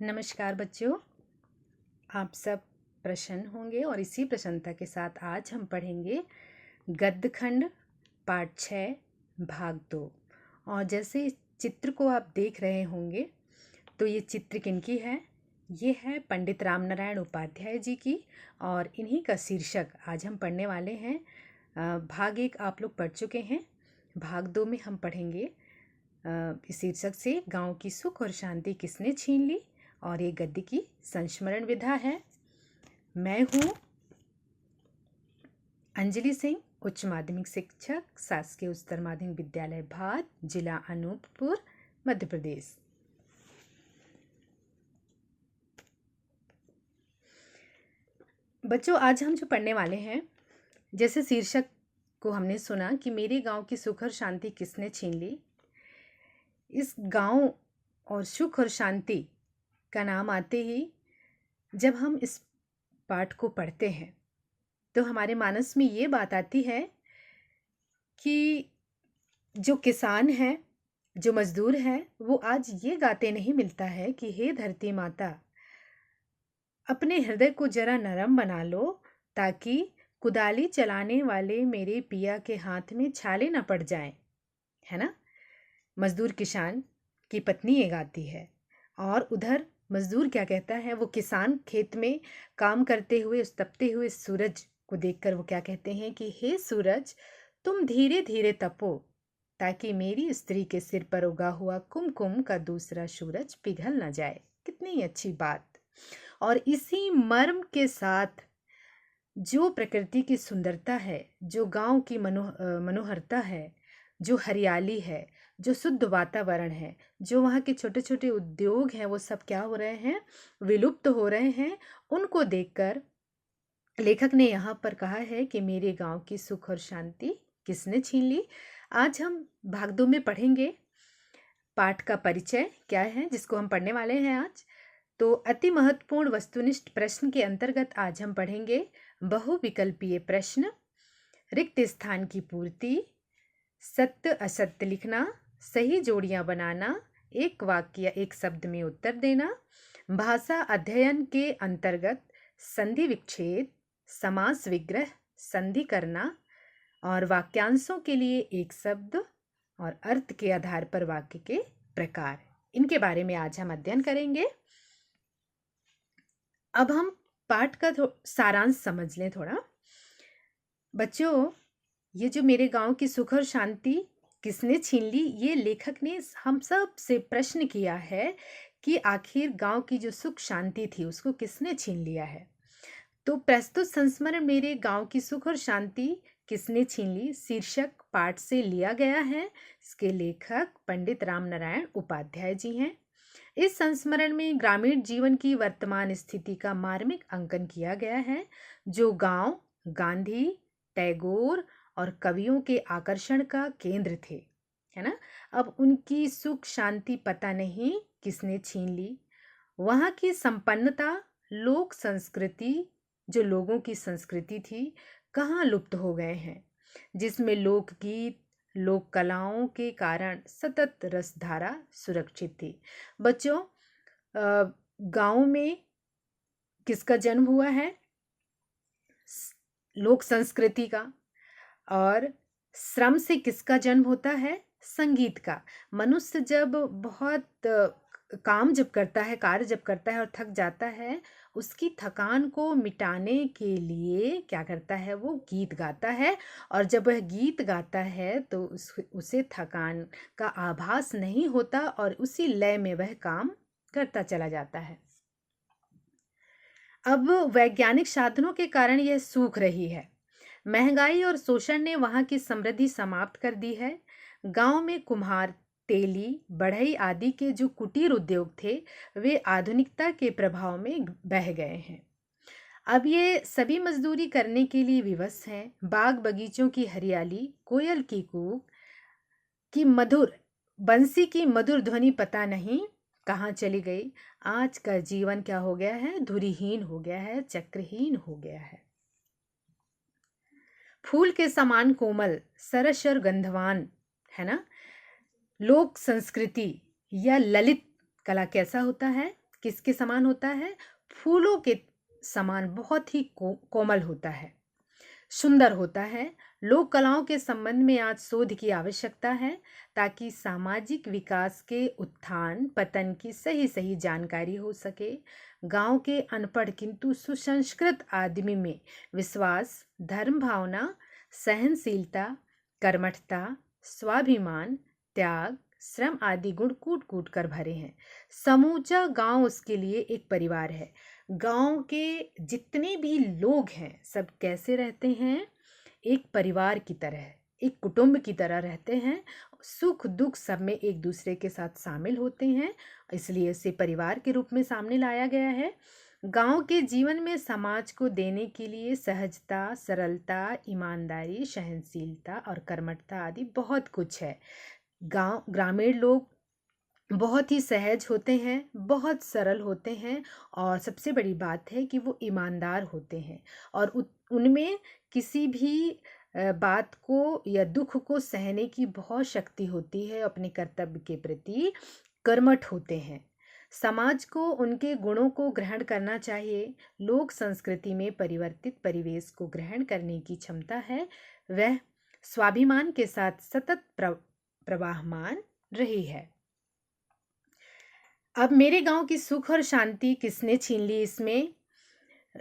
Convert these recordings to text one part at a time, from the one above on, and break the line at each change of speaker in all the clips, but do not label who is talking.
नमस्कार बच्चों, आप सब प्रसन्न होंगे और इसी प्रसन्नता के साथ आज हम पढ़ेंगे गद्य खंड पाठ 6 भाग 2। और जैसे इस चित्र को आप देख रहे होंगे तो ये चित्र किनकी है? ये है पंडित रामनारायण उपाध्याय जी की और इन्हीं का शीर्षक आज हम पढ़ने वाले हैं। भाग 1 आप लोग पढ़ चुके हैं। भाग 2 में हम पढ़ेंगे इस शीर्षक से गाँव की सुख और शांति किसने छीन ली। और ये गद्य की संस्मरण विधा है। मैं हूँ अंजलि सिंह, उच्च माध्यमिक शिक्षक, शासकीय उच्चतर माध्यमिक विद्यालय भात, जिला अनूपपुर, मध्य प्रदेश। बच्चों, आज हम जो पढ़ने वाले हैं, जैसे शीर्षक को हमने सुना कि मेरे गांव की सुख और शांति किसने छीन ली। इस गांव और सुख और शांति का नाम आते ही जब हम इस पाठ को पढ़ते हैं तो हमारे मानस में ये बात आती है कि जो किसान है, जो मजदूर है, वो आज ये गाते नहीं मिलता है कि हे धरती माता, अपने हृदय को जरा नरम बना लो ताकि कुदाली चलाने वाले मेरे पिया के हाथ में छाले न पड़ जाएं, है ना। मजदूर किसान की पत्नी ये गाती है और उधर मजदूर क्या कहता है? वो किसान खेत में काम करते हुए उस तपते हुए सूरज को देखकर वो क्या कहते हैं कि हे सूरज, तुम धीरे धीरे तपो ताकि मेरी स्त्री के सिर पर उगा हुआ कुमकुम का दूसरा सूरज पिघल न जाए। कितनी अच्छी बात। और इसी मर्म के साथ जो प्रकृति की सुंदरता है, जो गांव की मनोहरता है, जो हरियाली है, जो शुद्ध वातावरण है, जो वहाँ के छोटे छोटे उद्योग हैं, वो सब क्या हो रहे हैं? विलुप्त हो रहे हैं। उनको देखकर लेखक ने यहाँ पर कहा है कि मेरे गांव की सुख और शांति किसने छीन ली। आज हम भाग 2 में पढ़ेंगे पाठ का परिचय क्या है, जिसको हम पढ़ने वाले हैं आज। तो अति महत्वपूर्ण वस्तुनिष्ठ प्रश्न के अंतर्गत आज हम पढ़ेंगे बहुविकल्पीय प्रश्न, रिक्त स्थान की पूर्ति, सत्य असत्य लिखना, सही जोड़ियां बनाना, एक वाक्य या एक शब्द में उत्तर देना, भाषा अध्ययन के अंतर्गत संधि विच्छेद, समास विग्रह, संधि करना और वाक्यांशों के लिए एक शब्द और अर्थ के आधार पर वाक्य के प्रकार, इनके बारे में आज हम अध्ययन करेंगे। अब हम पाठ का सारांश समझ लें थोड़ा। बच्चों, ये जो मेरे गांव की सुख और शांति किसने छीन ली, ये लेखक ने हम सब से प्रश्न किया है कि आखिर गांव की जो सुख शांति थी उसको किसने छीन लिया है। तो प्रस्तुत संस्मरण मेरे गांव की सुख और शांति किसने छीन ली शीर्षक पाठ से लिया गया है। इसके लेखक पंडित रामनारायण उपाध्याय जी हैं। इस संस्मरण में ग्रामीण जीवन की वर्तमान स्थिति का मार्मिक अंकन किया गया है, जो गांव गांधी, टैगोर और कवियों के आकर्षण का केंद्र थे, है ना। अब उनकी सुख शांति पता नहीं किसने छीन ली। वहाँ की संपन्नता, लोक संस्कृति, जो लोगों की संस्कृति थी, कहाँ लुप्त हो गए हैं, जिसमें लोकगीत, लोक कलाओं के कारण सतत रसधारा सुरक्षित थी। बच्चों, गांव में किसका जन्म हुआ है? लोक संस्कृति का। और श्रम से किसका जन्म होता है? संगीत का। मनुष्य जब बहुत काम जब करता है, कार्य जब करता है और थक जाता है, उसकी थकान को मिटाने के लिए क्या करता है? वो गीत गाता है। और जब वह गीत गाता है तो उसे थकान का आभास नहीं होता और उसी लय में वह काम करता चला जाता है। अब वैज्ञानिक साधनों के कारण यह सूख रही है। महंगाई और शोषण ने वहां की समृद्धि समाप्त कर दी है। गांव में कुम्हार, तेली, बढ़ई आदि के जो कुटीर उद्योग थे, वे आधुनिकता के प्रभाव में बह गए हैं। अब ये सभी मजदूरी करने के लिए विवश हैं। बाग बगीचों की हरियाली, कोयल की कूक की मधुर, बंसी की मधुर ध्वनि पता नहीं कहाँ चली गई। आज का जीवन क्या हो गया है? धुरीहीन हो गया है, चक्रहीन हो गया है। फूल के समान कोमल, सरस और गंधवान, है ना। लोक संस्कृति या ललित कला कैसा होता है? किसके समान होता है? फूलों के समान बहुत ही कोमल होता है, सुंदर होता है। लोक कलाओं के संबंध में आज शोध की आवश्यकता है ताकि सामाजिक विकास के उत्थान पतन की सही सही जानकारी हो सके। गांव के अनपढ़ किंतु सुसंस्कृत आदमी में विश्वास, धर्म भावना, सहनशीलता, कर्मठता, स्वाभिमान, त्याग, श्रम आदि गुण कूट कूट कर भरे हैं। समूचा गांव उसके लिए एक परिवार है। गांव के जितने भी लोग हैं सब कैसे रहते हैं? एक परिवार की तरह, एक कुटुंब की तरह रहते हैं। सुख दुख सब में एक दूसरे के साथ शामिल होते हैं, इसलिए इसे परिवार के रूप में सामने लाया गया है। गांव के जीवन में समाज को देने के लिए सहजता, सरलता, ईमानदारी, सहनशीलता और कर्मठता आदि बहुत कुछ है। ग्रामीण लोग बहुत ही सहज होते हैं, बहुत सरल होते हैं और सबसे बड़ी बात है कि वो ईमानदार होते हैं और उनमें किसी भी बात को या दुख को सहने की बहुत शक्ति होती है। अपने कर्तव्य के प्रति कर्मठ होते हैं। समाज को उनके गुणों को ग्रहण करना चाहिए। लोक संस्कृति में परिवर्तित परिवेश को ग्रहण करने की क्षमता है। वह स्वाभिमान के साथ सतत प्रवाहमान रही है। अब मेरे गांव की सुख और शांति किसने छीन ली? इसमें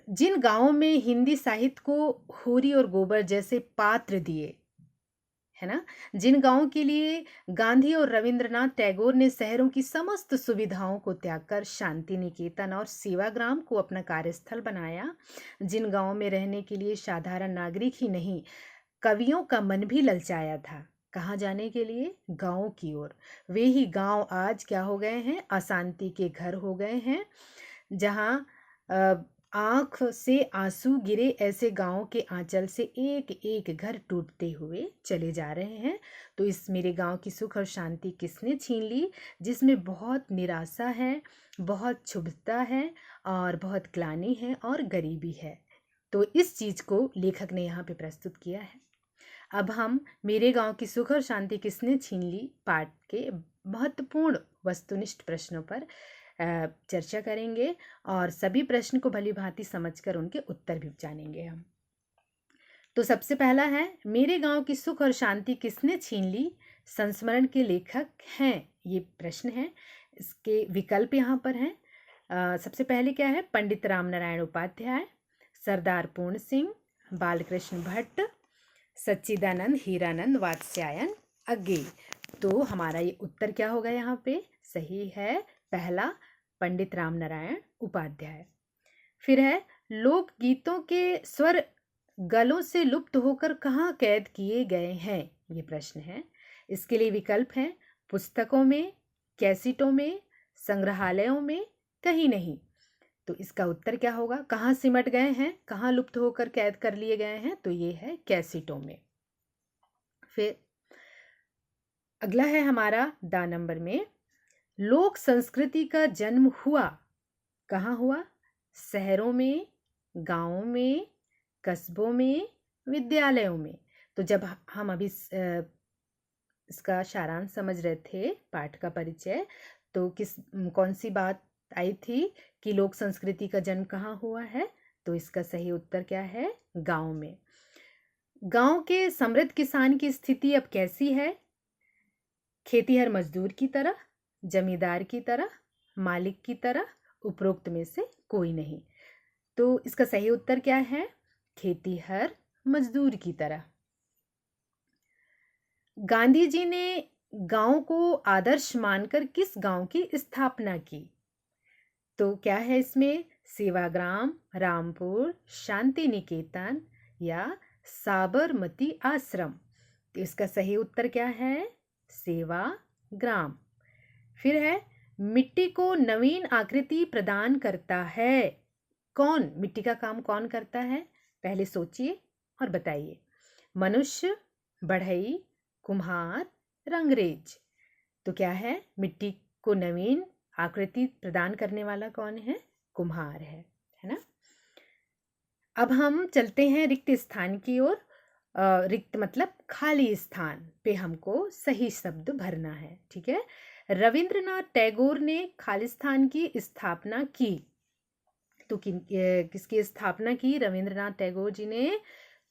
जिन गांवों में हिंदी साहित्य को होरी और गोबर जैसे पात्र दिए, है ना, जिन गांवों के लिए गांधी और रविंद्रनाथ टैगोर ने शहरों की समस्त सुविधाओं को त्याग कर शांति निकेतन और सेवाग्राम को अपना कार्यस्थल बनाया, जिन गांवों में रहने के लिए साधारण नागरिक ही नहीं कवियों का मन भी ललचाया था, कहाँ जाने के लिए? गाँव की ओर। वे ही गांव आज क्या हो गए हैं? अशांति के घर हो गए हैं। जहाँ आँख से आंसू गिरे ऐसे गाँव के आंचल से एक एक घर टूटते हुए चले जा रहे हैं। तो इस मेरे गांव की सुख और शांति किसने छीन ली? जिसमें बहुत निराशा है, बहुत क्षुब्धता है और बहुत ग्लानि है और गरीबी है। तो इस चीज़ को लेखक ने यहाँ पे प्रस्तुत किया है। अब हम मेरे गांव की सुख और शांति किसने छीन ली पाठ के महत्वपूर्ण वस्तुनिष्ठ प्रश्नों पर चर्चा करेंगे और सभी प्रश्न को भली भांति समझकर उनके उत्तर भी जानेंगे हम। तो सबसे पहला है, मेरे गांव की सुख और शांति किसने छीन ली? संस्मरण के लेखक हैं, ये प्रश्न है। इसके विकल्प यहाँ पर हैं। सबसे पहले क्या है? पंडित रामनारायण उपाध्याय, सरदार पूर्ण सिंह, बालकृष्ण भट्ट, सच्चिदानंद हीरानंद वात्स्यायन अज्ञे। तो हमारा ये उत्तर क्या होगा? यहाँ पे सही है पहला, पंडित रामनारायण उपाध्याय। फिर है, लोक गीतों के स्वर गलों से लुप्त होकर कहाँ कैद किए गए हैं? ये प्रश्न है। इसके लिए विकल्प हैं, पुस्तकों में, कैसेटों में, संग्रहालयों में, कहीं नहीं। तो इसका उत्तर क्या होगा? कहाँ सिमट गए हैं, कहाँ लुप्त होकर कैद कर लिए गए हैं? तो ये है कैसेटों में। फिर अगला है हमारा दा नंबर में, लोक संस्कृति का जन्म हुआ कहाँ हुआ? शहरों में, गांवों में, कस्बों में, विद्यालयों में। तो जब हम अभी इसका सारांश समझ रहे थे, पाठ का परिचय, तो कौन सी बात आई थी कि लोक संस्कृति का जन्म कहाँ हुआ है? तो इसका सही उत्तर क्या है? गांव में। गांव के समृद्ध किसान की स्थिति अब कैसी है? खेतीहर मजदूर की तरह, जमींदार की तरह, मालिक की तरह, उपरोक्त में से कोई नहीं। तो इसका सही उत्तर क्या है? खेतीहर मजदूर की तरह। गांधी जी ने गांव को आदर्श मानकर किस गांव की स्थापना की? तो क्या है इसमें? सेवाग्राम, रामपुर, शांति निकेतन या साबरमती आश्रम। तो इसका सही उत्तर क्या है? सेवाग्राम। फिर है, मिट्टी को नवीन आकृति प्रदान करता है कौन? मिट्टी का काम कौन करता है? पहले सोचिए और बताइए। मनुष्य, बढ़ई, कुम्हार, रंगरेज। तो क्या है? मिट्टी को नवीन आकृति प्रदान करने वाला कौन है? कुम्हार है ना। अब हम चलते हैं रिक्त स्थान की ओर। रिक्त मतलब खाली स्थान पे हमको सही शब्द भरना है, ठीक है। रविंद्रनाथ टैगोर ने खालिस्तान की स्थापना की। तो किसकी स्थापना की? रविंद्रनाथ टैगोर जी ने।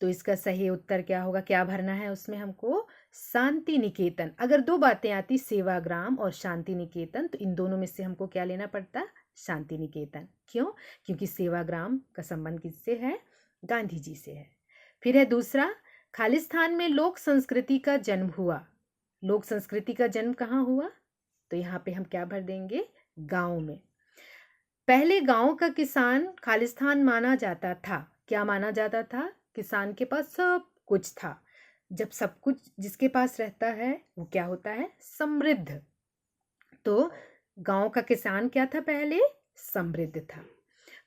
तो इसका सही उत्तर क्या होगा? क्या भरना है उसमें हमको? शांति निकेतन। अगर दो बातें आती, सेवाग्राम और शांति निकेतन, तो इन दोनों में से हमको क्या लेना पड़ता? शांति निकेतन। क्यों? क्योंकि सेवाग्राम का संबंध किससे है? गांधी जी से है। फिर है दूसरा, खालिस्तान में लोक संस्कृति का जन्म हुआ। लोक संस्कृति का जन्म कहाँ हुआ? तो यहाँ पे हम क्या भर देंगे? गांव में। पहले गांव का किसान खालिस्तान माना जाता था। क्या माना जाता था? किसान के पास सब कुछ था। जब सब कुछ जिसके पास रहता है वो क्या होता है? समृद्ध। तो गांव का किसान क्या था? पहले समृद्ध था।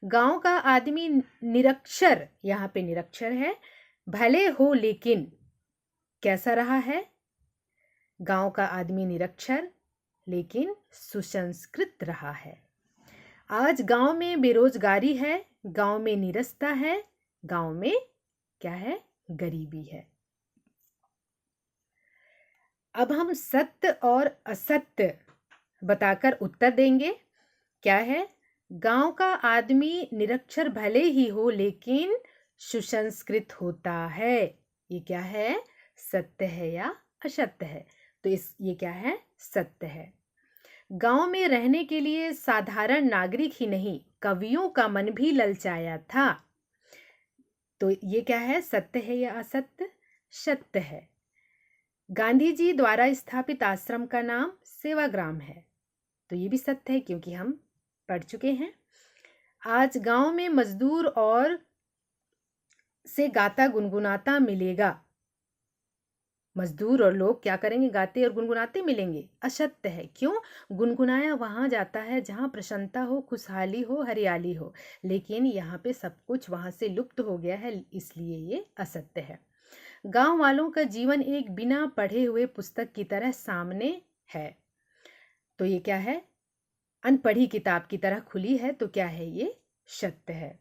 गांव का आदमी निरक्षर, यहाँ पे निरक्षर है, भले हो लेकिन कैसा रहा है? गांव का आदमी निरक्षर लेकिन सुसंस्कृत रहा है। आज गांव में बेरोजगारी है, गांव में निरस्ता है, गांव में क्या है? गरीबी है। अब हम सत्य और असत्य बताकर उत्तर देंगे। क्या है? गांव का आदमी निरक्षर भले ही हो लेकिन सुसंस्कृत होता है। ये क्या है? सत्य है या असत्य है? तो ये क्या है? सत्य है। गांव में रहने के लिए साधारण नागरिक ही नहीं, कवियों का मन भी ललचाया था। तो ये क्या है? सत्य है या असत्य? सत्य है। गांधी जी द्वारा स्थापित आश्रम का नाम सेवाग्राम है। तो ये भी सत्य है क्योंकि हम पढ़ चुके हैं। आज गांव में मजदूर और से गाता गुनगुनाता मिलेगा। मजदूर और लोग क्या करेंगे? गाते और गुनगुनाते मिलेंगे। असत्य है। क्यों? गुनगुनाया वहां जाता है जहां प्रसन्नता हो, खुशहाली हो, हरियाली हो, लेकिन यहाँ पे सब कुछ वहां से लुप्त हो गया है, इसलिए ये असत्य है। गांव वालों का जीवन एक बिना पढ़े हुए पुस्तक की तरह सामने है। तो ये क्या है? अनपढ़ी किताब की तरह खुली है। तो क्या है? ये सत्य है।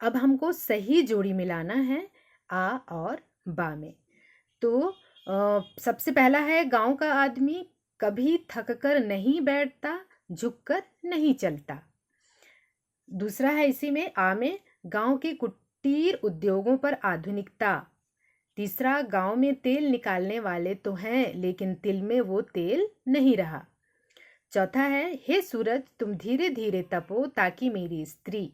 अब हमको सही जोड़ी मिलाना है आ और बा में। तो सबसे पहला है, गांव का आदमी कभी थककर नहीं बैठता, झुककर नहीं चलता। दूसरा है इसी में आ में, गांव के कुटीर उद्योगों पर आधुनिकता। तीसरा, गांव में तेल निकालने वाले तो हैं लेकिन तिल में वो तेल नहीं रहा। चौथा है, हे सूरज तुम धीरे धीरे तपो ताकि मेरी स्त्री।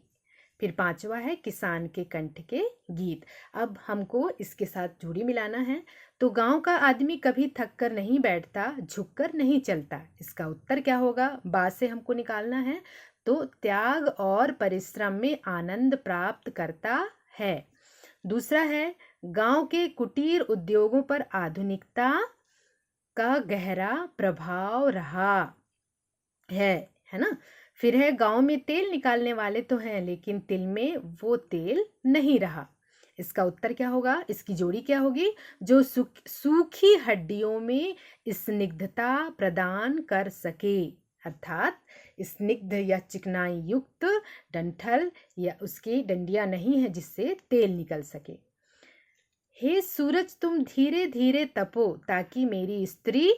फिर पांचवा है, किसान के कंठ के गीत। अब हमको इसके साथ जोड़ी मिलाना है। तो गांव का आदमी कभी थक कर नहीं बैठता, झुककर नहीं चलता। इसका उत्तर क्या होगा? बा से हमको निकालना है। तो त्याग और परिश्रम में आनंद प्राप्त करता है। दूसरा है, गांव के कुटीर उद्योगों पर आधुनिकता का गहरा प्रभाव रहा है ना। फिर है, गांव में तेल निकालने वाले तो हैं लेकिन तिल में वो तेल नहीं रहा। इसका उत्तर क्या होगा? इसकी जोड़ी क्या होगी? जो सूखी हड्डियों में स्निग्धता प्रदान कर सके, अर्थात स्निग्ध या चिकनाई युक्त डंठल या उसकी डंडियां नहीं है जिससे तेल निकल सके। हे सूरज तुम धीरे धीरे तपो ताकि मेरी स्त्री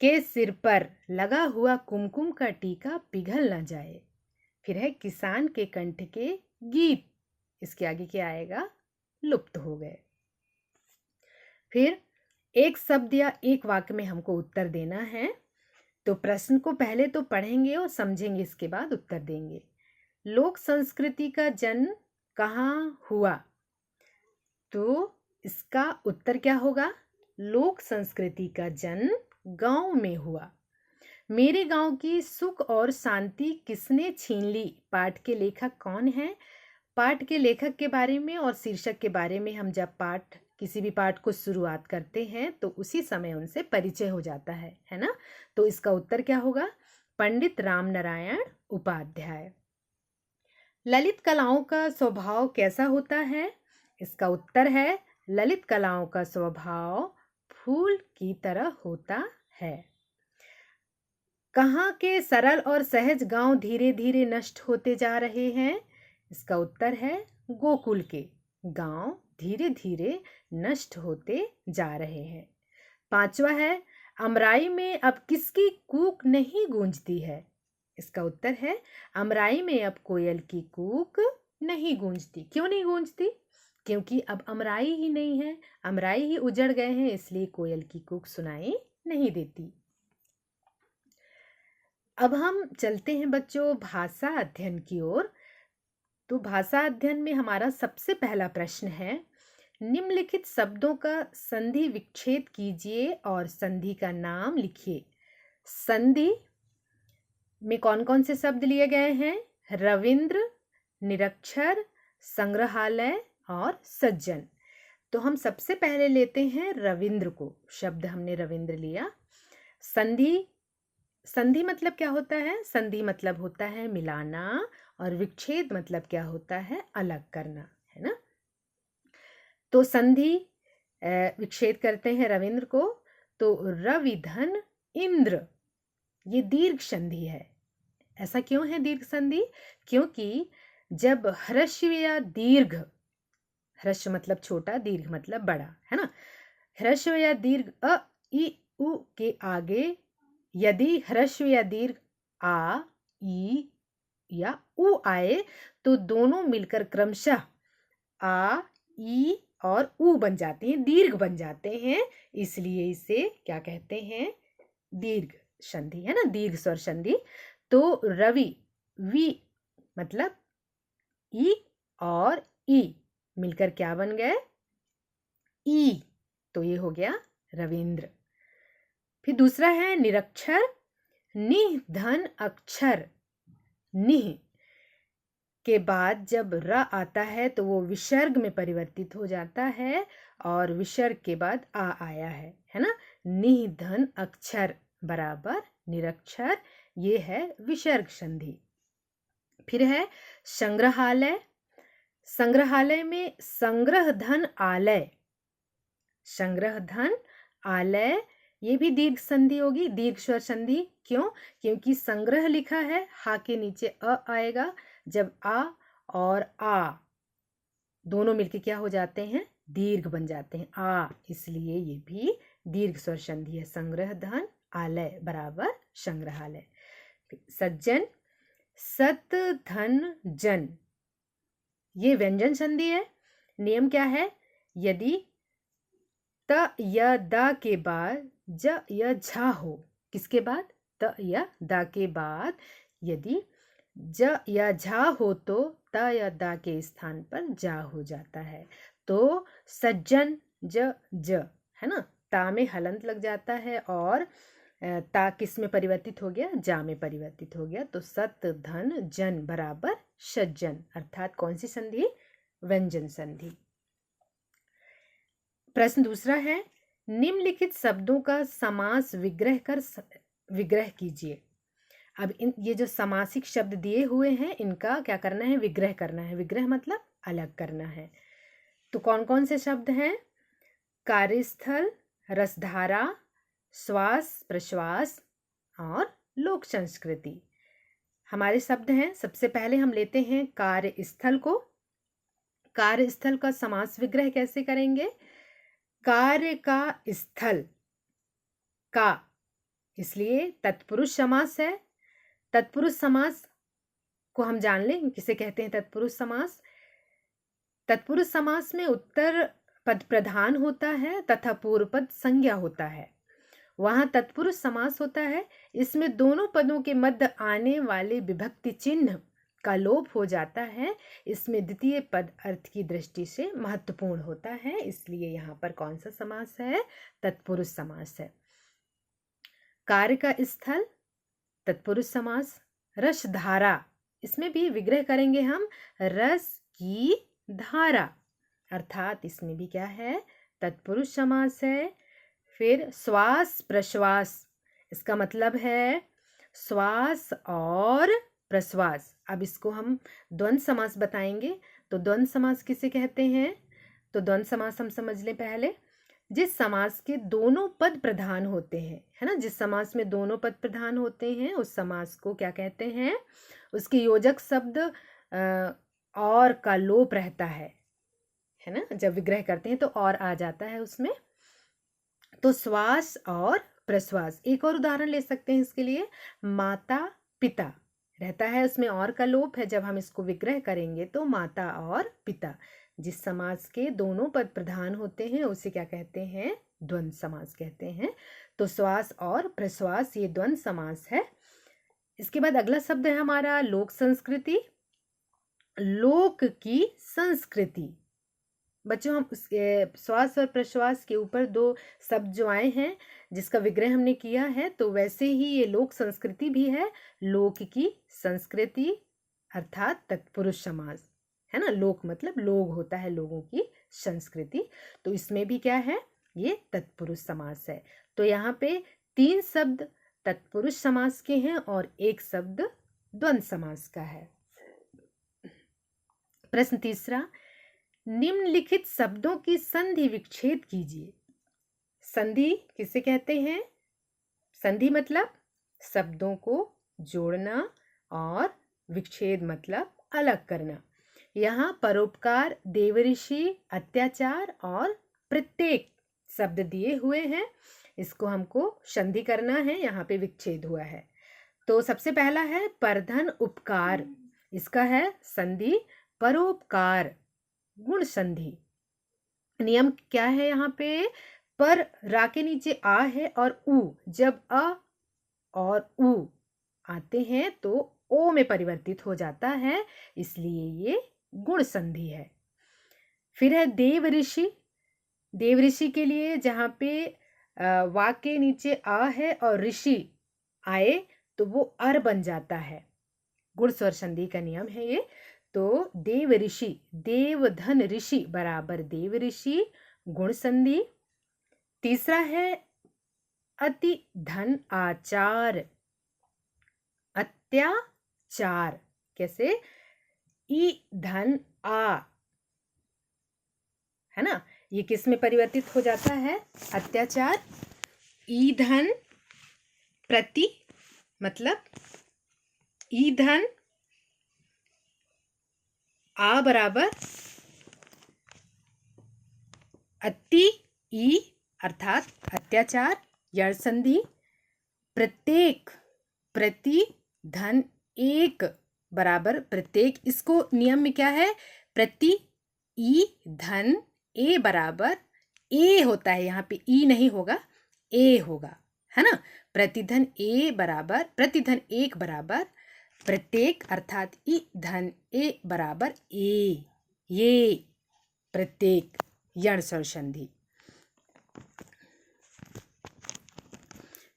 के सिर पर लगा हुआ कुमकुम का टीका पिघल न जाए। फिर है, किसान के कंठ के गीत। इसके आगे क्या आएगा? लुप्त हो गए। फिर एक शब्द या एक वाक्य में हमको उत्तर देना है। तो प्रश्न को पहले तो पढ़ेंगे और समझेंगे, इसके बाद उत्तर देंगे। लोक संस्कृति का जन्म कहाँ हुआ? तो इसका उत्तर क्या होगा? लोक संस्कृति का जन्म गांव में हुआ। मेरे गांव की सुख और शांति किसने छीन ली? पाठ के लेखक कौन है? पाठ के लेखक के बारे में और शीर्षक के बारे में हम जब किसी भी पाठ को शुरुआत करते हैं तो उसी समय उनसे परिचय हो जाता है ना। तो इसका उत्तर क्या होगा? पंडित रामनारायण उपाध्याय। ललित कलाओं का स्वभाव कैसा होता है? इसका उत्तर है, ललित कलाओं का स्वभाव फूल की तरह होता है। कहाँ के सरल और सहज गांव धीरे धीरे नष्ट होते जा रहे हैं? इसका उत्तर है, गोकुल के गांव धीरे धीरे नष्ट होते जा रहे हैं। पांचवा है, अमराई में अब किसकी कूक नहीं गूंजती है? इसका उत्तर है अमराई में अब कोयल की कूक नहीं गूंजती। क्यों नहीं गूंजती? क्योंकि अब अमराई ही नहीं है, अमराई ही उजड़ गए हैं, इसलिए कोयल की कूक सुनाई नहीं देती। अब हम चलते हैं बच्चों भाषा अध्ययन की ओर। तो भाषा अध्ययन में हमारा सबसे पहला प्रश्न है, निम्नलिखित शब्दों का संधि विच्छेद कीजिए और संधि का नाम लिखिए। संधि में कौन कौन से शब्द लिए गए हैं? रविंद्र, निरक्षर, संग्रहालय और सज्जन। तो हम सबसे पहले लेते हैं रविंद्र को। शब्द हमने रविंद्र लिया। संधि, संधि मतलब क्या होता है? संधि मतलब होता है मिलाना, और विच्छेद मतलब क्या होता है? अलग करना, है ना। तो संधि विच्छेद करते हैं रविंद्र को, तो रविधन इंद्र, ये दीर्घ संधि है। ऐसा क्यों है दीर्घ संधि? क्योंकि जब ह्रस्व या दीर्घ, ह्रस्व मतलब छोटा, दीर्घ मतलब बड़ा, है ना। ह्रस्व या दीर्घ अ, इ, उ के आगे यदि ह्रस्व या दीर्घ आ, ई या उ आए तो दोनों मिलकर क्रमशः आ, ई और उ बन जाते हैं, दीर्घ बन जाते हैं। इसलिए इसे क्या कहते हैं? दीर्घ संधि, है ना, दीर्घ स्वर संधि। तो रवि, वी मतलब ई और ई मिलकर क्या बन गए? ई। तो ये हो गया रविंद्र। फिर दूसरा है निरक्षर। निह धन अक्षर, निह के बाद जब र आता है तो वो विसर्ग में परिवर्तित हो जाता है, और विसर्ग के बाद आ आया है ना। निह धन अक्षर बराबर निरक्षर, ये है विसर्ग संधि। फिर है संग्रहालय। संग्रहालय में संग्रह धन आलय, संग्रह धन आलय, ये भी दीर्घ संधि होगी, दीर्घ स्वर संधि। क्यों? क्योंकि संग्रह लिखा है, हा के नीचे अ आएगा। जब आ और आ दोनों मिलके क्या हो जाते हैं? दीर्घ बन जाते हैं, आ, इसलिए ये भी दीर्घ स्वर संधि है। संग्रह धन आलय बराबर संग्रहालय। सज्जन, सत धन जन, ये व्यंजन संधि है। नियम क्या है? यदि त या द के बाद ज या झा हो, किसके बाद? त या द के बाद यदि ज या झा हो तो त या द के स्थान पर जा हो जाता है। तो सज्जन ज, है ना, ता में हलंत लग जाता है, और ता किस में परिवर्तित हो गया? जा में परिवर्तित हो गया। तो सत धन जन बराबर सज्जन, अर्थात कौन सी संधि? व्यंजन संधि। प्रश्न दूसरा है, निम्नलिखित शब्दों का समास विग्रह कीजिए। अब ये जो समासिक शब्द दिए हुए हैं, इनका क्या करना है? विग्रह करना है। विग्रह मतलब अलग करना है। तो कौन कौन से शब्द हैं? कार्यस्थल, रसधारा, श्वास प्रश्वास और लोक संस्कृति। हमारे शब्द हैं। सबसे पहले हम लेते हैं कार्यस्थल को। कार्यस्थल का समास विग्रह कैसे करेंगे? कार्य का स्थल, का, इसलिए तत्पुरुष समास है। तत्पुरुष समास को हम जान लें किसे कहते हैं। तत्पुरुष समास, तत्पुरुष समास में उत्तर पद प्रधान होता है तथा पूर्व पद संज्ञा होता है। वहां तत्पुरुष समास होता है, इसमें दोनों पदों के मध्य आने वाले विभक्ति चिन्ह का लोप हो जाता है। इसमें द्वितीय पद अर्थ की दृष्टि से महत्वपूर्ण होता है, इसलिए यहाँ पर कौन सा समास है? तत्पुरुष समास है। कार्य का स्थल, तत्पुरुष समास। रसधारा, इसमें भी विग्रह करेंगे हम, रस की धारा, अर्थात इसमें भी क्या है? तत्पुरुष समास है। फिर श्वास प्रश्वास, इसका मतलब है श्वास और प्रश्वास। अब इसको हम द्वंद्व समास बताएंगे। तो द्वंद्व समास किसे कहते हैं? तो द्वंद्व समास हम समझ लें पहले। जिस समास के दोनों पद प्रधान होते हैं, है ना, जिस समास में दोनों पद प्रधान होते हैं उस समास को क्या कहते हैं? उसके योजक शब्द और का लोप रहता है ना। जब विग्रह करते हैं तो और आ जाता है उसमें। तो श्वास और प्रश्वास। एक और उदाहरण ले सकते हैं इसके लिए, माता पिता रहता है, उसमें और का लोप है, जब हम इसको विग्रह करेंगे तो माता और पिता। जिस समास के दोनों पद प्रधान होते हैं उसे क्या कहते हैं? द्वंद्व समास कहते हैं। तो श्वास और प्रश्वास ये द्वंद्व समास है। इसके बाद अगला शब्द है हमारा लोक संस्कृति। लोक की संस्कृति। बच्चों, हम श्वास और प्रश्वास के ऊपर दो शब्द जो आए हैं जिसका विग्रह हमने किया है, तो वैसे ही ये लोक संस्कृति भी है। लोक की संस्कृति अर्थात तत्पुरुष समास है ना। लोक मतलब लोग होता है, लोगों की संस्कृति, तो इसमें भी क्या है? ये तत्पुरुष समास है। तो यहाँ पे 3 शब्द तत्पुरुष समास के हैं और 1 शब्द द्वंद्व समास का है। प्रश्न तीसरा, निम्नलिखित शब्दों की संधि विच्छेद कीजिए। संधि किसे कहते हैं? संधि मतलब शब्दों को जोड़ना और विच्छेद मतलब अलग करना। यहाँ परोपकार, देवऋषि, अत्याचार और प्रत्येक शब्द दिए हुए हैं, इसको हमको संधि करना है, यहाँ पे विच्छेद हुआ है। तो सबसे पहला है परधन उपकार, इसका है संधि परोपकार, गुण संधि। नियम क्या है यहाँ पे? पर रा के नीचे आ है और उ, जब अ और उ आते हैं तो ओ में परिवर्तित हो जाता है, इसलिए ये गुण संधि है। फिर है देव ऋषि। देव ऋषि के लिए जहाँ पे वा के नीचे आ है और ऋषि आए तो वो अर बन जाता है। गुण स्वर संधि का नियम है ये। तो देव ऋषि, देव धन ऋषि बराबर देव ऋषि, गुण संधि। तीसरा है अति धन आचार, अत्याचार। कैसे? ई धन आ, है ना, ये किस में परिवर्तित हो जाता है? अत्याचार। ई धन प्रति मतलब ई धन आ बराबर अति ई अर्थात अत्याचार, यण संधि। प्रत्येक, प्रति धन एक बराबर प्रत्येक, इसको नियम में क्या है? प्रति ई धन ए बराबर ए होता है, यहाँ पे ई नहीं होगा, ए होगा, है ना। प्रतिधन ए बराबर प्रतिधन एक बराबर प्रत्येक अर्थात ई धन ए बराबर ए, ये प्रत्येक, यण स्वर संधि।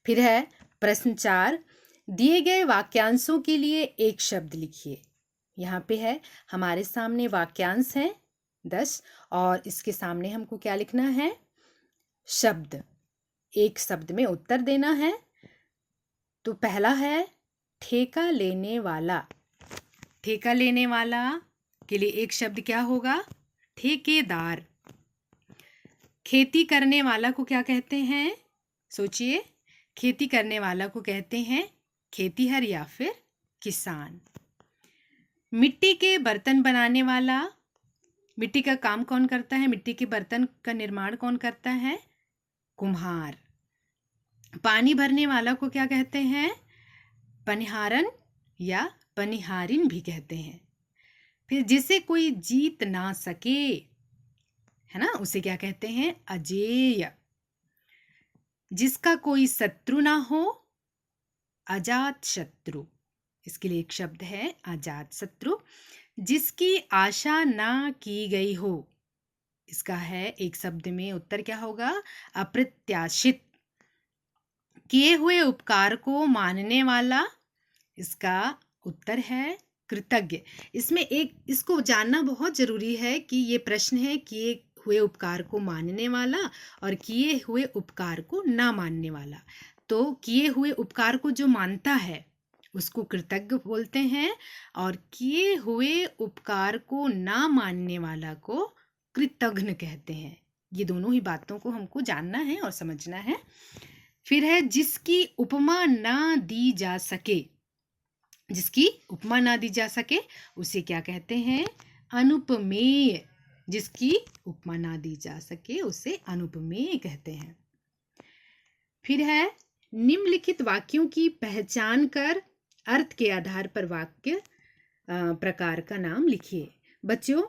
फिर है प्रश्न 4, दिए गए वाक्यांशों के लिए एक शब्द लिखिए। यहाँ पे है हमारे सामने वाक्यांश है 10 और इसके सामने हमको क्या लिखना है? शब्द। एक शब्द में उत्तर देना है। तो पहला है ठेका लेने वाला। ठेका लेने वाला के लिए एक शब्द क्या होगा? ठेकेदार। खेती करने वाला को क्या कहते हैं? सोचिए, खेती करने वाला को कहते हैं खेतीहर या फिर किसान। मिट्टी के बर्तन बनाने वाला, मिट्टी का काम कौन करता है? मिट्टी के बर्तन का निर्माण कौन करता है? कुम्हार। पानी भरने वाला को क्या कहते हैं? पनिहारन या पनिहारिन भी कहते हैं। फिर जिसे कोई जीत ना सके, है ना, उसे क्या कहते हैं? अजेय। जिसका कोई शत्रु ना हो, अजात शत्रु। इसके लिए एक शब्द है अजात शत्रु। जिसकी आशा ना की गई हो, इसका है एक शब्द में उत्तर क्या होगा? अप्रत्याशित। किए हुए उपकार को मानने वाला, इसका उत्तर है कृतज्ञ। इसमें एक इसको जानना बहुत जरूरी है कि ये प्रश्न है किए हुए उपकार को मानने वाला और किए हुए उपकार को ना मानने वाला। तो किए हुए उपकार को जो मानता है उसको कृतज्ञ बोलते हैं और किए हुए उपकार को ना मानने वाला को कृतघ्न कहते हैं। ये दोनों ही बातों को हमको जानना है और समझना है। फिर है जिसकी उपमा ना दी जा सके। जिसकी उपमा ना दी जा सके उसे क्या कहते हैं? अनुपमेय। जिसकी उपमा ना दी जा सके उसे अनुपमेय कहते हैं। फिर है निम्नलिखित वाक्यों की पहचान कर अर्थ के आधार पर वाक्य प्रकार का नाम लिखिए। बच्चों,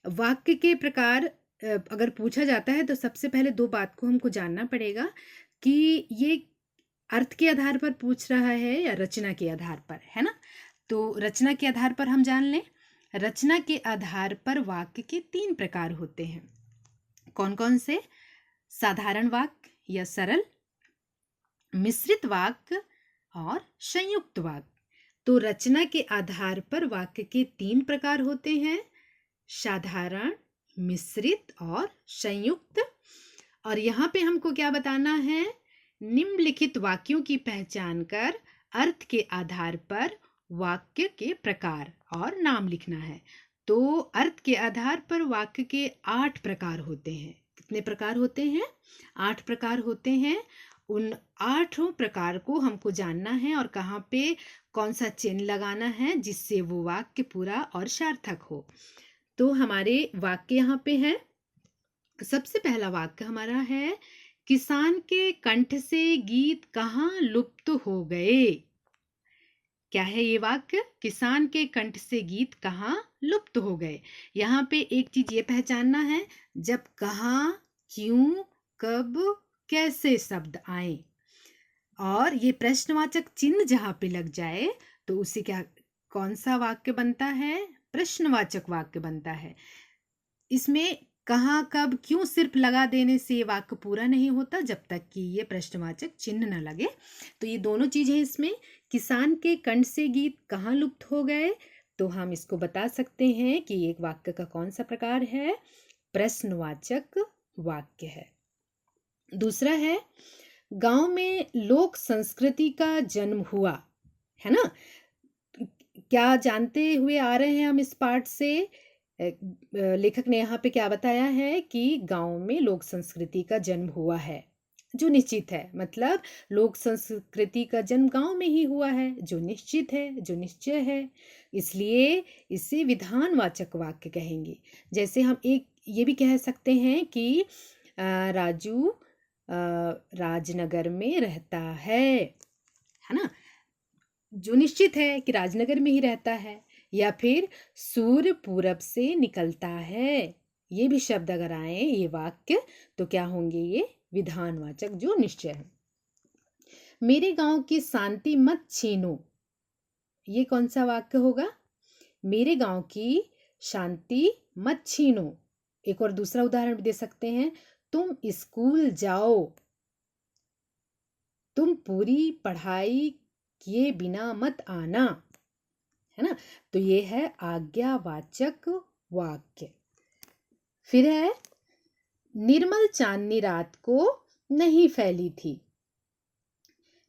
वाक्य के प्रकार अगर पूछा जाता है तो सबसे पहले दो बात को हमको जानना पड़ेगा कि ये अर्थ के आधार पर पूछ रहा है या रचना के आधार पर, है ना। तो रचना के आधार पर हम जान लें। रचना के आधार पर वाक्य के 3 प्रकार होते हैं। कौन कौन से? साधारण वाक्य या सरल, मिश्रित वाक्य और संयुक्त वाक्य। तो रचना के आधार पर वाक्य के 3 प्रकार होते हैं, साधारण, मिश्रित और संयुक्त। और यहाँ पे हमको क्या बताना है? निम्नलिखित वाक्यों की पहचान कर अर्थ के आधार पर वाक्य के प्रकार और नाम लिखना है। तो अर्थ के आधार पर वाक्य के 8 प्रकार होते हैं। कितने प्रकार होते हैं? 8 प्रकार होते हैं। उन 8 प्रकार को हमको जानना है और कहाँ पे कौन सा चिन्ह लगाना है जिससे वो वाक्य पूरा और सार्थक हो। तो हमारे वाक्य यहाँ पे है। सबसे पहला वाक्य हमारा है, किसान के कंठ से गीत कहाँ लुप्त हो गए। क्या है ये वाक्य? किसान के कंठ से गीत कहाँ लुप्त हो गए। यहाँ पे एक चीज ये पहचानना है, जब कहाँ, क्यों, कब, कैसे शब्द आए और ये प्रश्नवाचक चिन्ह जहाँ पे लग जाए तो उसे क्या, कौन सा वाक्य बनता है? प्रश्नवाचक वाक्य बनता है। इसमें कहाँ, कब, क्यों सिर्फ लगा देने से वाक्य पूरा नहीं होता जब तक कि ये प्रश्नवाचक चिन्ह न लगे। तो ये दोनों चीजें इसमें। किसान के कंठ से गीत कहाँ लुप्त हो गए, तो हम इसको बता सकते हैं कि एक वाक्य का कौन सा प्रकार है? प्रश्नवाचक वाक्य है। दूसरा है, गांव में लोक संस्कृति का जन्म हुआ, है ना। क्या जानते हुए आ रहे हैं हम इस पाठ से? लेखक ने यहाँ पे क्या बताया है कि गांव में लोक संस्कृति का जन्म हुआ है, जो निश्चित है। मतलब लोक संस्कृति का जन्म गांव में ही हुआ है, जो निश्चित है, जो निश्चय है। इसलिए इसे विधानवाचक वाक्य कहेंगे। जैसे हम एक ये भी कह सकते हैं कि राजू राजनगर में रहता है ना, जो निश्चित है कि राजनगर में ही रहता है। या फिर सूर्य पूरब से निकलता है, ये भी शब्द अगर आए ये वाक्य तो क्या होंगे? ये विधानवाचक जो निश्चय है। मेरे गांव की शांति मत छीनो, ये कौन सा वाक्य होगा? मेरे गांव की शांति मत छीनो। एक और दूसरा उदाहरण भी दे सकते हैं, तुम स्कूल जाओ, तुम पूरी पढ़ाई किए बिना मत आना, है ना। तो ये है आज्ञावाचक वाक्य। फिर है, निर्मल चांदनी रात को नहीं फैली थी।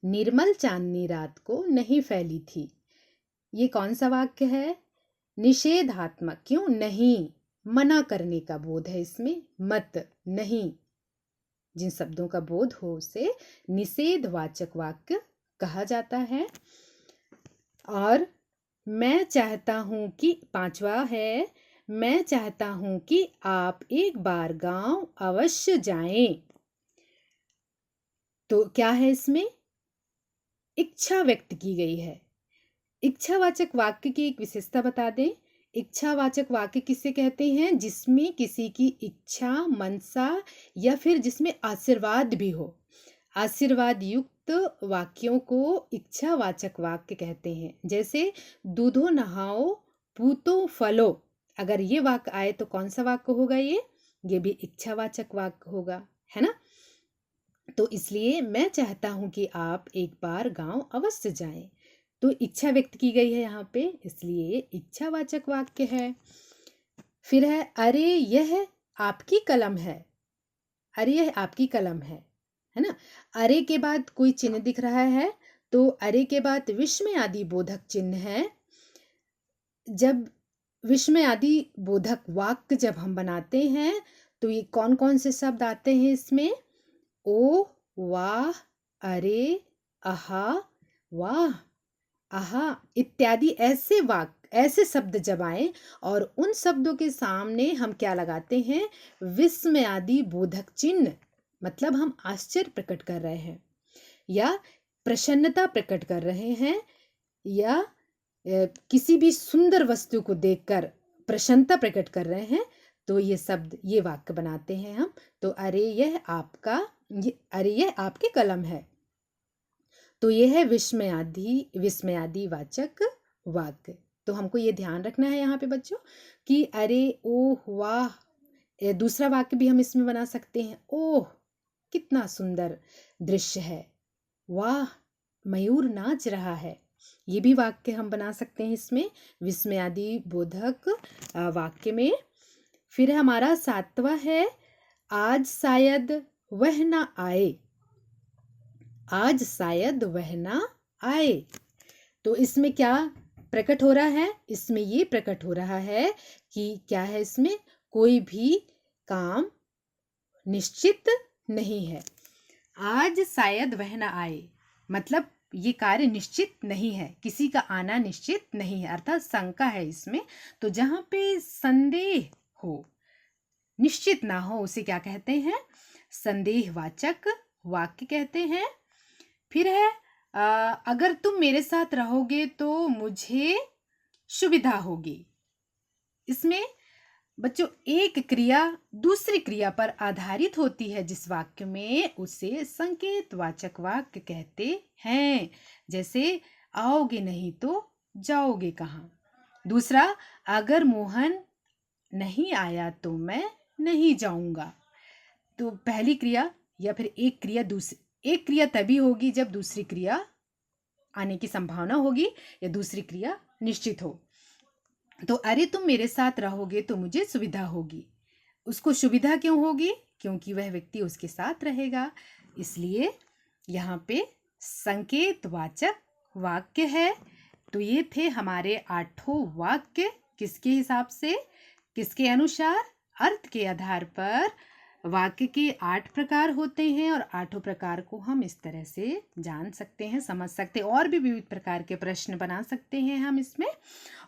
निर्मल चांदनी रात को नहीं फैली थी, ये कौन सा वाक्य है? निषेधात्मक। क्यों? नहीं, मना करने का बोध है इसमें। मत, नहीं, जिन शब्दों का बोध हो उसे निषेधवाचक वाक्य कहा जाता है। और मैं चाहता हूं कि, 5वां है, मैं चाहता हूं कि आप एक बार गांव अवश्य जाएं। तो क्या है इसमें? इच्छा व्यक्त की गई है। इच्छावाचक वाक्य की एक विशेषता बता दें। इच्छावाचक वाक्य किसे कहते हैं? जिसमें किसी की इच्छा, मनसा या फिर जिसमें आशीर्वाद भी हो। आशीर्वाद युक्त वाक्यों को इच्छावाचक वाक्य कहते हैं। जैसे दूधो नहाओ पूतो फलो, अगर ये वाक्य आए तो कौन सा वाक्य होगा? ये भी इच्छावाचक वाक्य होगा, है ना। तो इसलिए मैं चाहता हूं कि आप एक बार गांव अवश्य जाएं, तो इच्छा व्यक्त की गई है यहाँ पे, इसलिए ये इच्छावाचक वाक्य है। फिर है, अरे यह आपकी कलम है। अरे यह आपकी कलम है ना। अरे के बाद कोई चिन्ह दिख रहा है, तो अरे के बाद विस्मय आदि बोधक चिन्ह है। जब विस्मय आदि बोधक वाक्य जब हम बनाते हैं तो ये कौन कौन से शब्द आते हैं इसमें? ओ, वाह, अरे, आहा, वाह, आहा इत्यादि ऐसे वाक्य, ऐसे शब्द जब आए और उन शब्दों के सामने हम क्या लगाते हैं? विस्मय आदि बोधक चिन्ह, मतलब हम आश्चर्य प्रकट कर रहे हैं। या प्रसन्नता प्रकट कर रहे हैं, या किसी भी सुंदर वस्तु को देखकर प्रसन्नता प्रकट कर रहे हैं, तो ये शब्द, ये वाक्य बनाते हैं हम। तो अरे यह आपके कलम है। तो ये है विस्मयादि वाचक वाक्य। तो हमको ये ध्यान रखना है यहाँ पे बच्चों कि अरे, ओह, वाह। दूसरा वाक्य भी हम इसमें बना सकते हैं, ओह कितना सुंदर दृश्य है, वाह मयूर नाच रहा है। ये भी वाक्य हम बना सकते हैं इसमें, विस्मयादि बोधक वाक्य में। फिर हमारा 7वां है, आज शायद वह ना आए। आज शायद वह ना आए। तो इसमें क्या प्रकट हो रहा है? इसमें ये प्रकट हो रहा है कि क्या है, इसमें कोई भी काम निश्चित नहीं है। आज शायद वह ना आए, मतलब ये कार्य निश्चित नहीं है, किसी का आना निश्चित नहीं है, अर्थात शंका है इसमें। तो जहाँ पे संदेह हो, निश्चित ना हो, उसे क्या कहते हैं? संदेहवाचक वाक्य कहते हैं। फिर है अगर तुम मेरे साथ रहोगे तो मुझे सुविधा होगी। इसमें बच्चों एक क्रिया दूसरी क्रिया पर आधारित होती है, जिस वाक्य में उसे संकेतवाचक वाक्य कहते हैं। जैसे आओगे नहीं तो जाओगे कहाँ। दूसरा, अगर मोहन नहीं आया तो मैं नहीं जाऊंगा। तो पहली क्रिया या फिर एक क्रिया तभी होगी जब दूसरी क्रिया आने की संभावना होगी या दूसरी क्रिया निश्चित हो। तो अरे तुम मेरे साथ रहोगे तो मुझे सुविधा होगी। उसको सुविधा क्यों होगी? क्योंकि वह व्यक्ति उसके साथ रहेगा, इसलिए यहाँ पे संकेतवाचक वाक्य है। तो ये थे हमारे 8 वाक्य। किसके हिसाब से, किसके अनुसार? अर्थ के आधार पर वाक्य के 8 प्रकार होते हैं और 8 प्रकार को हम इस तरह से जान सकते हैं, समझ सकते हैं। और भी विविध प्रकार के प्रश्न बना सकते हैं हम इसमें,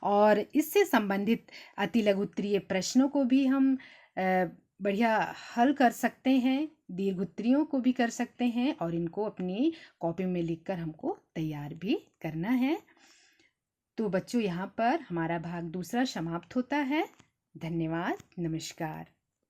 और इससे संबंधित अति लघु उत्तरीय प्रश्नों को भी हम बढ़िया हल कर सकते हैं, दीर्घ उत्तरीयों को भी कर सकते हैं, और इनको अपनी कॉपी में लिखकर हमको तैयार भी करना है। तो बच्चों, यहाँ पर हमारा भाग दूसरा समाप्त होता है। धन्यवाद, नमस्कार।